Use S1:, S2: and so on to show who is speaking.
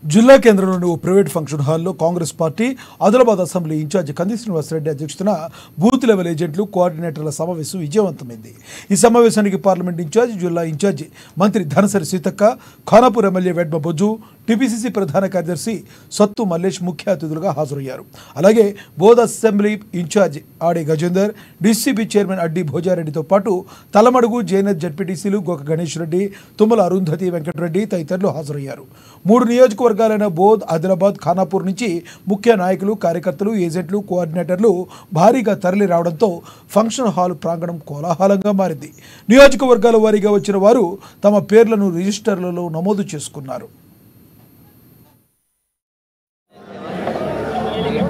S1: జిల్లా కేంద్రంలోని ఓ private function హాల్లో Congress party Adilabad assembly incharge కంది శ్రీనివాసరెడ్డి అధ్యక్షతన బూత్ లెవెల్ ఏజెంట్లు కోఆర్డినేటర్ల సమావేశం విజయవంతమైంది। ఈ సమావేశానికి పార్లమెంట్ ఇన్ఛార్జి, జిల్లా ఇన్ఛార్జి మంత్రి ధనసరి సీతక్క, ఖానాపూర్ ఎమ్మెల్యే వెడ్మ బొజ్జు, టీపీసీసీ ప్రధాన కార్యదర్శి సత్తు మల్లేష్ ముఖ్య అతిథులుగా హాజరయ్యారు। అలాగే బోధ్ అసెంబ్లీ ఇన్ఛార్జి ఆడే గజేందర్, డీసీబీ చైర్మన్ అడ్డి భోజారెడ్డితో పాటు తలమడుగు జేఎన్ఎస్ జడ్పీటీసీలు గోక గణేష్ రెడ్డి, తుమ్మల అరుంధతి వెంకటరెడ్డి తదితరులు హాజరయ్యారు। 3 నియోజకవర్గాలైన బోధ్, ఆదిలాబాద్, ఖానాపూర్ నుంచి ముఖ్య నాయకులు, కార్యకర్తలు, ఏజెంట్లు, కోఆర్డినేటర్లు భారీగా తరలి రావడంతో ఫంక్షన్ హాల్ ప్రాంగణం కోలాహలంగా మారింది। నియోజకవర్గాల వారీగా వచ్చిన వారు తమ పేర్లను రిజిస్టర్లలో నమోదు చేసుకున్నారు।
S2: Ini